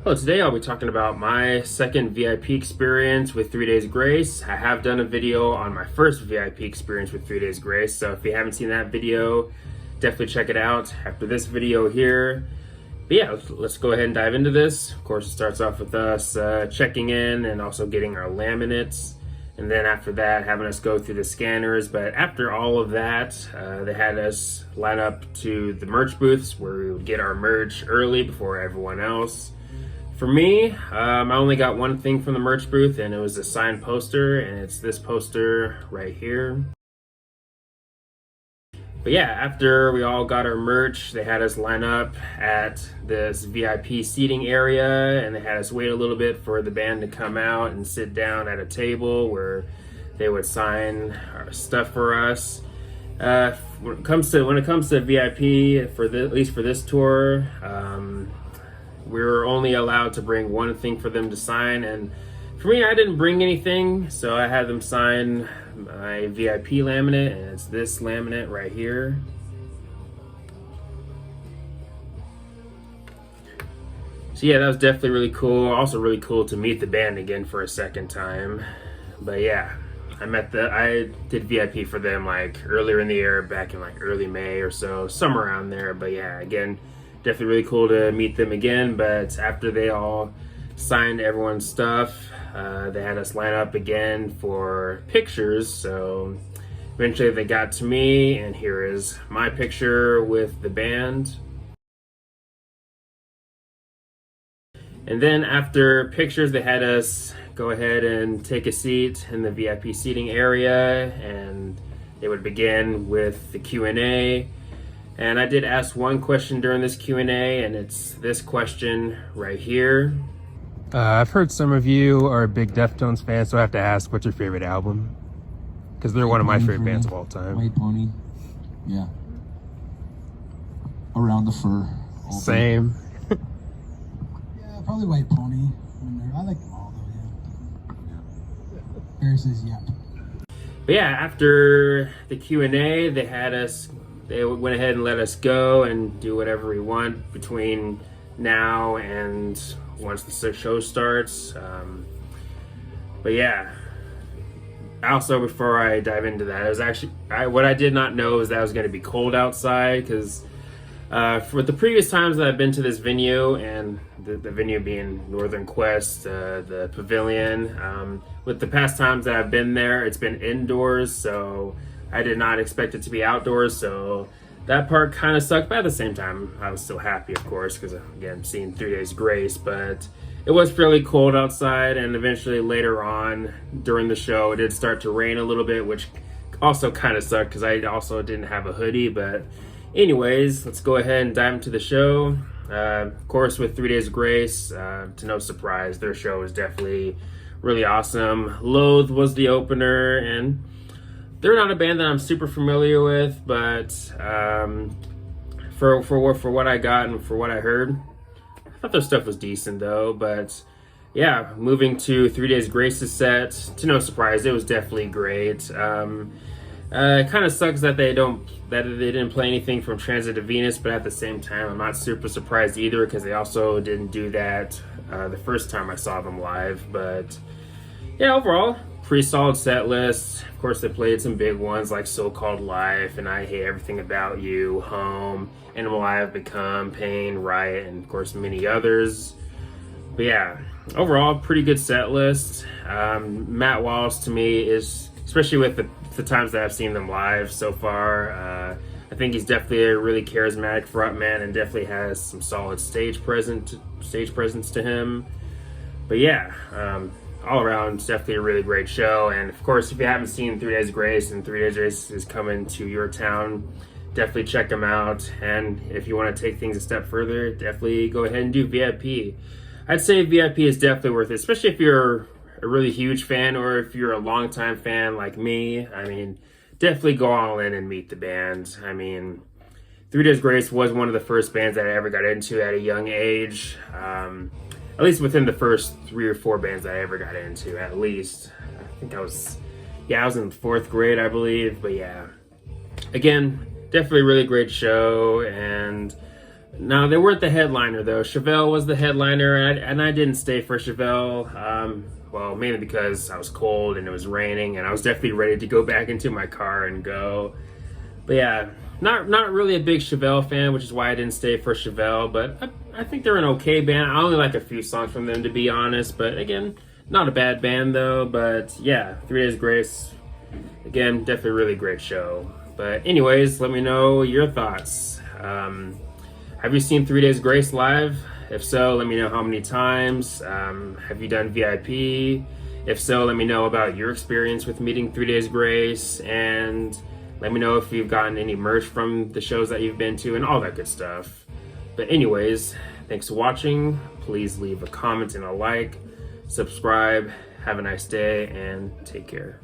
Hello, today I'll be talking about my second VIP experience with 3 Days Grace. I have done a video on my first VIP experience with 3 Days Grace, so if you haven't seen that video, definitely check it out after this video here. But yeah, let's go ahead and dive into this. Of course, it starts off with us checking in and also getting our laminates. And then after that, having us go through the scanners. But after all of that, they had us line up to the merch booths where we would get our merch early before everyone else. For me, I only got one thing from the merch booth, and it was a signed poster, and it's this poster right here. But yeah, after we all got our merch, they had us line up at this VIP seating area, and they had us wait a little bit for the band to come out and sit down at a table where they would sign our stuff for us. When it comes to VIP, at least for this tour, we were only allowed to bring one thing for them to sign, and for me, I didn't bring anything, so I had them sign my VIP laminate, and it's this laminate right here. So yeah, that was definitely really cool. Also really cool to meet the band again for a second time. But yeah, I did VIP for them like earlier in the year, back in like early May or so, somewhere around there. But yeah, again, definitely really cool to meet them again. But after they all signed everyone's stuff, they had us line up again for pictures. So eventually they got to me, and here is my picture with the band. And then after pictures, they had us go ahead and take a seat in the VIP seating area, and they would begin with the Q&A. And I did ask one question during this Q&A, and it's this question right here. I've heard some of you are big Deftones fans, so I have to ask, what's your favorite album? Because they're one of my favorite bands of all time. White Pony, yeah. Around the Fur. Same. Yeah, probably White Pony. I like them all though, yeah. Harris says yep. But yeah, after the Q&A, they went ahead and let us go and do whatever we want between now and once the show starts. But yeah, also before I dive into that, it was actually what I did not know is that it was going to be cold outside, because for the previous times that I've been to this venue, and the venue being Northern Quest, the pavilion, with the past times that I've been there, it's been indoors, so I did not expect it to be outdoors, so that part kind of sucked. But at the same time, I was still happy, of course, because again, seeing 3 Days Grace. But it was fairly cold outside, and eventually later on during the show, it did start to rain a little bit, which also kind of sucked because I also didn't have a hoodie. But anyways, let's go ahead and dive into the show. Of course, with 3 Days Grace, to no surprise, their show was definitely really awesome. Loathe was the opener, and they're not a band that I'm super familiar with, but for what I got and for what I heard, I thought their stuff was decent though. But yeah, moving to 3 Days Grace's set, to no surprise, it was definitely great. It kind of sucks that they didn't play anything from Transit to Venus, but at the same time, I'm not super surprised either, because they also didn't do that the first time I saw them live. But yeah, overall, pretty solid set list. Of course, they played some big ones like So-Called Life and I Hate Everything About You, Home, Animal I Have Become, Pain, Riot, and of course many others. But yeah, overall, pretty good set list. Matt Wallace, to me, is, especially with the times that I've seen them live so far, I think he's definitely a really charismatic frontman and definitely has some solid stage presence to him. But yeah, all around, it's definitely a really great show. And of course, if you haven't seen 3 Days Grace, and 3 Days Grace is coming to your town, definitely check them out. And if you want to take things a step further, definitely go ahead and do VIP. I'd say VIP is definitely worth it, especially if you're a really huge fan, or if you're a longtime fan like me. I mean, definitely go all in and meet the band. I mean, 3 Days Grace was one of the first bands that I ever got into at a young age. At least within the first 3 or 4 bands that I ever got into, at least. I think I was in 4th grade, I believe. But yeah, again, definitely a really great show. And No, they weren't the headliner though. Chevelle was the headliner, and I didn't stay for Chevelle. Well, mainly because I was cold and it was raining, and I was definitely ready to go back into my car and go. But yeah, not really a big Chevelle fan, which is why I didn't stay for Chevelle. But I think they're an okay band. I only like a few songs from them, to be honest. But again, not a bad band though. But yeah, 3 Days Grace, again, definitely a really great show. But anyways, let me know your thoughts. Have you seen 3 Days Grace live? If so, let me know how many times. Have you done VIP? If so, let me know about your experience with meeting 3 Days Grace, and let me know if you've gotten any merch from the shows that you've been to and all that good stuff. But anyways, thanks for watching. Please leave a comment and a like. Subscribe. Have a nice day and take care.